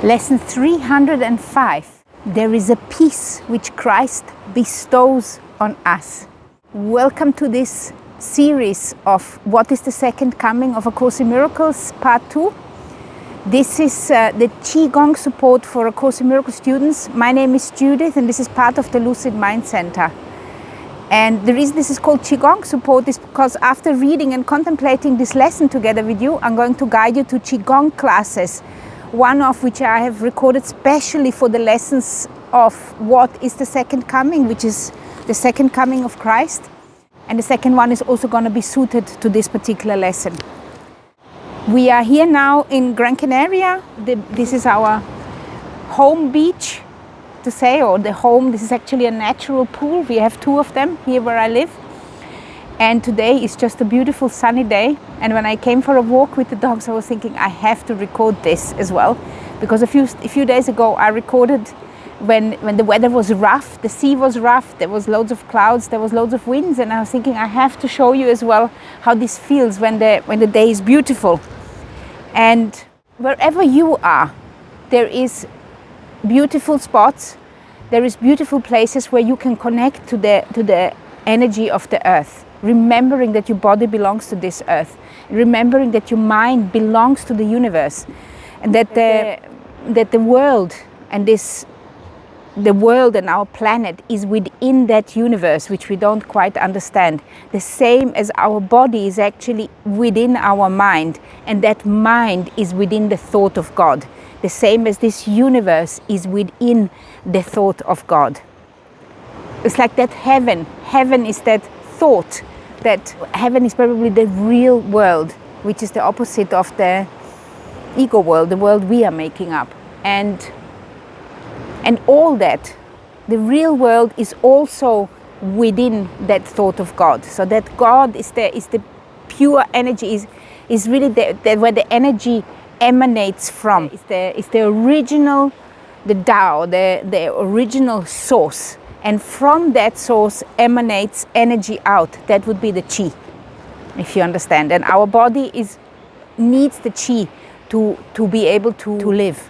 Lesson 305. There is a peace which Christ bestows on us. Welcome to this series of What is the Second Coming of A Course in Miracles, Part 2. This is the Qigong support for A Course in Miracles students. My name is Judith and this is part of the Lucid Mind Center. And the reason this is called Qigong support is because after reading and contemplating this lesson together with you, I'm going to guide you to Qigong classes, one of which I have recorded specially for the lessons of what is the second coming, which is the second coming of Christ. And the second one is also going to be suited to this particular lesson. We are here now in Gran Canaria. This is our home beach, to say, or the home. This is actually a natural pool. We have two of them here where I live. And today is just a beautiful sunny day. And when I came for a walk with the dogs, I was thinking I have to record this as well. Because a few days ago I recorded when the weather was rough, the sea was rough, there was loads of clouds, there was loads of winds. And I was thinking I have to show you as well how this feels when the day is beautiful. And wherever you are, there is beautiful spots, there is beautiful places where you can connect to the energy of the earth, remembering that your body belongs to this earth, remembering that your mind belongs to the universe, and that the world and our planet is within that universe, which we don't quite understand. The same as our body is actually within our mind, and that mind is within the thought of God. The same as this universe is within the thought of God. It's like that heaven. Heaven is that thought. That heaven is probably the real world, which is the opposite of the ego world, the world we are making up. And all that, the real world is also within that thought of God. So that God is the pure energy, is really where the energy emanates from. It's the original, the Tao, the original source. And from that source emanates energy out. That would be the Qi, if you understand. And our body needs the Qi to be able to live.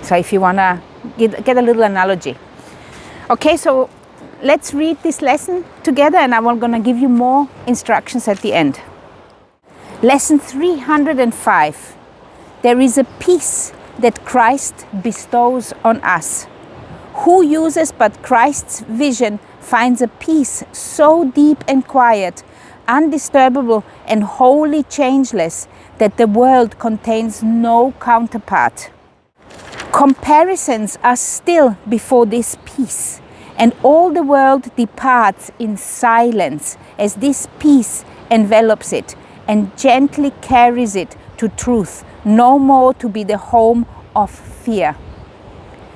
So if you want to get a little analogy. Okay, so let's read this lesson together and I'm going to give you more instructions at the end. Lesson 305. There is a peace that Christ bestows on us. Who uses but Christ's vision finds a peace so deep and quiet, undisturbable and wholly changeless that the world contains no counterpart. Comparisons are still before this peace, and all the world departs in silence as this peace envelops it and gently carries it to truth, no more to be the home of fear.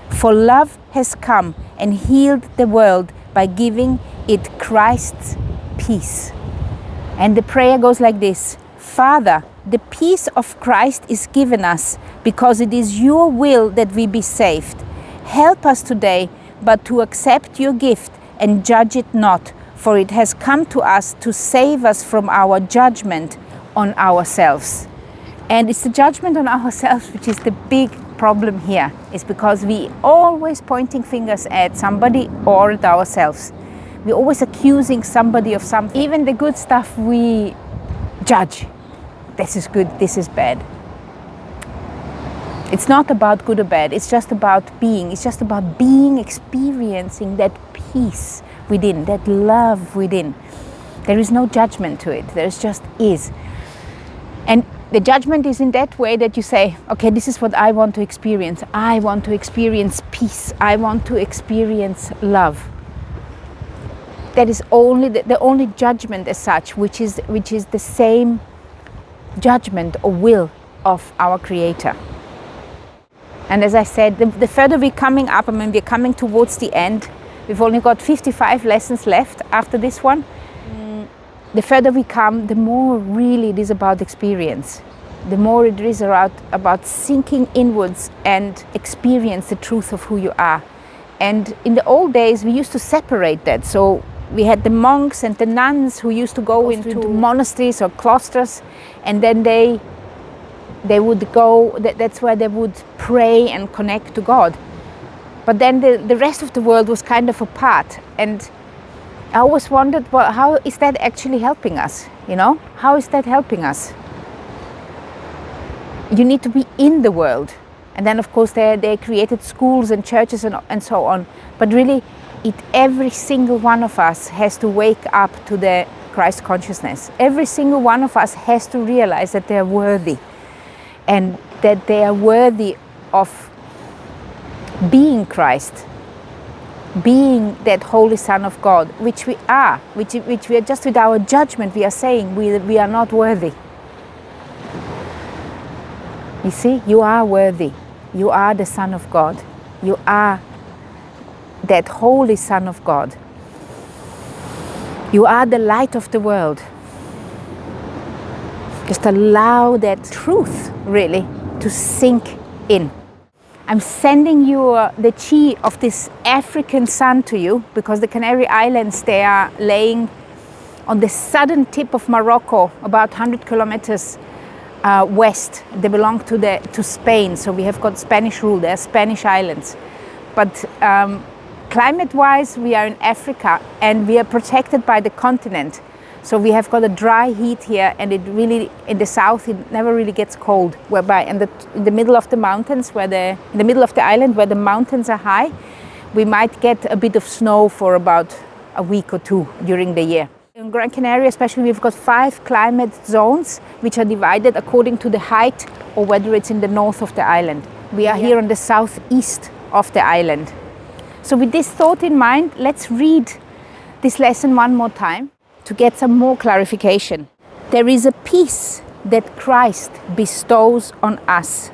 For love has come and healed the world by giving it Christ's peace. And the prayer goes like this: Father, the peace of Christ is given us because it is your will that we be saved. Help us today, but to accept your gift and judge it not, for it has come to us to save us from our judgment on ourselves. And it's the judgment on ourselves which is the big problem here. It's because we always pointing fingers at somebody or at ourselves. We're always accusing somebody of something. Even the good stuff we judge. This is good, this is bad. It's not about good or bad, it's just about being. It's just about being, experiencing that peace within, that love within. There is no judgment to it, there just is. And the judgment is in that way that you say, okay, this is what I want to experience. I want to experience peace. I want to experience love. That is only the only judgment as such, which is the same judgment or will of our Creator. And as I said, the further we're coming up, I mean, we're coming towards the end. We've only got 55 lessons left after this one. The further we come, the more really it is about experience. The more it is about sinking inwards and experience the truth of who you are. And in the old days, we used to separate that. So we had the monks and the nuns who used to go into monasteries or cloisters, and then they they would go, that's where they would pray and connect to God. But then the rest of the world was kind of apart, and I always wondered, well, how is that actually helping us? You know, how is that helping us? You need to be in the world. And then of course they created schools and churches and so on. But really, every single one of us has to wake up to the Christ consciousness. Every single one of us has to realize that they are worthy, and that they are worthy of being Christ, being that Holy Son of God, which we are, which we are. Just with our judgment we are saying we are not worthy. You see, you are worthy. You are the Son of God. You are that Holy Son of God. You are the light of the world. Just allow that truth really to sink in. I'm sending you the chi of this African sun to you, because the Canary Islands, they are laying on the southern tip of Morocco, about 100 kilometers west. They belong to Spain, so we have got Spanish rule. They are Spanish islands. But climate-wise, we are in Africa, and we are protected by the continent. So we have got a dry heat here, and it really, in the south, it never really gets cold. Whereby in the middle of the mountains, in the middle of the island where the mountains are high, we might get a bit of snow for about a week or two during the year. In Gran Canaria especially, we've got 5 climate zones, which are divided according to the height or whether it's in the north of the island. We are here on the southeast of the island. So with this thought in mind, let's read this lesson one more time to get some more clarification. There is a peace that Christ bestows on us.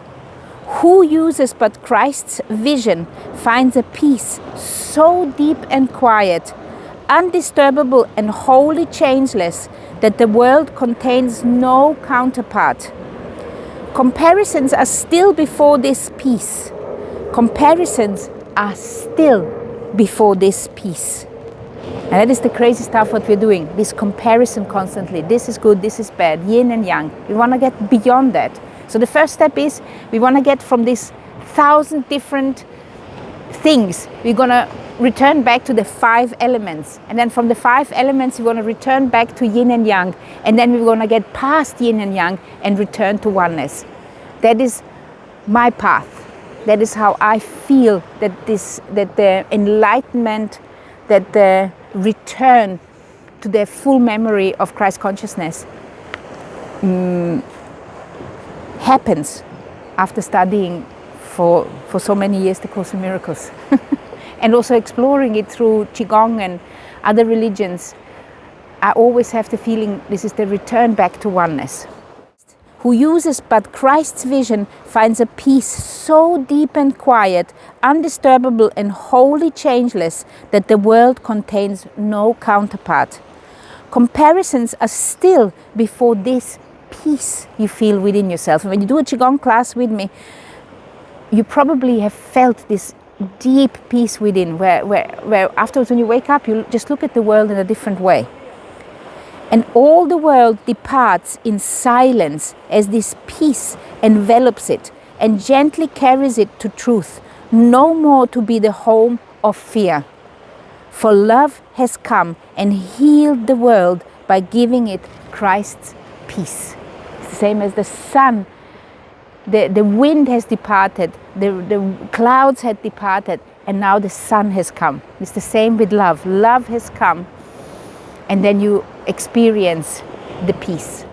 Who uses but Christ's vision finds a peace so deep and quiet, undisturbable and wholly changeless, that the world contains no counterpart. Comparisons are still before this peace. Comparisons are still before this peace. And that is the crazy stuff what we're doing, this comparison constantly. This is good, this is bad, yin and yang. We want to get beyond that. So the first step is we want to get from these 1,000 different things. We're going to return back to the 5 elements. And then from the 5 elements, we're going to return back to yin and yang. And then we're going to get past yin and yang and return to oneness. That is my path. That is how I feel that the enlightenment, that the return to the full memory of Christ consciousness happens after studying for so many years the Course in Miracles. And also exploring it through Qigong and other religions. I always have the feeling this is the return back to oneness. Who uses but Christ's vision finds a peace so deep and quiet, undisturbable and wholly changeless, that the world contains no counterpart. Comparisons are still before this peace you feel within yourself. And when you do a Qigong class with me, you probably have felt this deep peace within, where afterwards when you wake up, you just look at the world in a different way. And all the world departs in silence as this peace envelops it and gently carries it to truth, no more to be the home of fear. For love has come and healed the world by giving it Christ's peace. It's the same as the sun. The wind has departed, the clouds had departed, and now the sun has come. It's the same with love. Love has come, and then you experience the peace.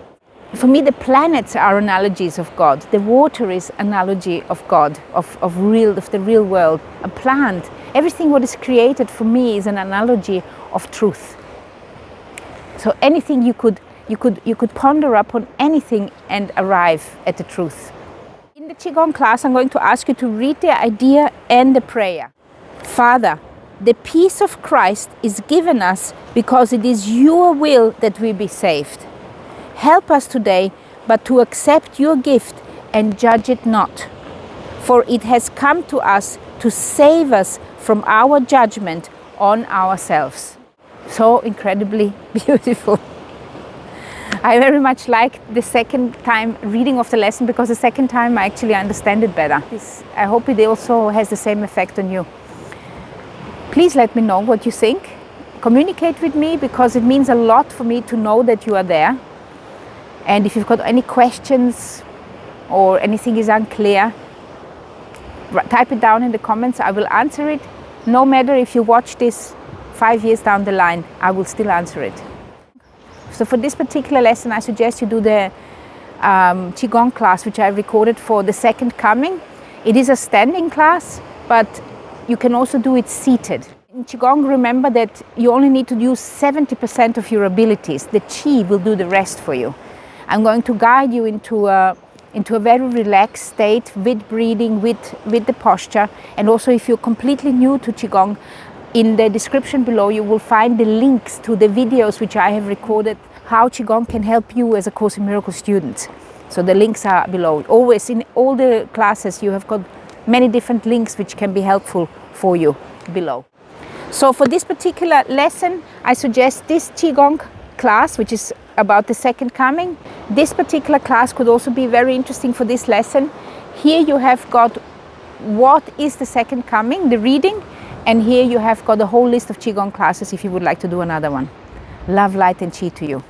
For me, the planets are analogies of God. The water is analogy of God, of the real world. A plant, everything what is created for me is an analogy of truth. So anything you could ponder upon anything and arrive at the truth. In the Qigong class, I'm going to ask you to read the idea and the prayer. Father, the peace of Christ is given us because it is your will that we be saved. Help us today, but to accept your gift and judge it not. For it has come to us to save us from our judgment on ourselves. So incredibly beautiful. I very much like the second time reading of the lesson, because the second time I actually understand it better. I hope it also has the same effect on you. Please let me know what you think. Communicate with me, because it means a lot for me to know that you are there. And if you've got any questions or anything is unclear, type it down in the comments. I will answer it. No matter if you watch this 5 years down the line, I will still answer it. So for this particular lesson, I suggest you do the Qigong class, which I recorded for the second coming. It is a standing class, but you can also do it seated. In Qigong, remember that you only need to use 70% of your abilities. The Qi will do the rest for you. I'm going to guide you into a very relaxed state with breathing, with the posture. And also, if you're completely new to Qigong, in the description below you will find the links to the videos which I have recorded, how Qigong can help you as a Course in Miracles student. So the links are below. Always in all the classes you have got many different links which can be helpful for you below. So for this particular lesson, I suggest this Qigong class, which is about the second coming. This particular class could also be very interesting for this lesson. Here you have got what is the second coming, the reading, and here you have got a whole list of Qigong classes if you would like to do another one. Love, light and Qi to you.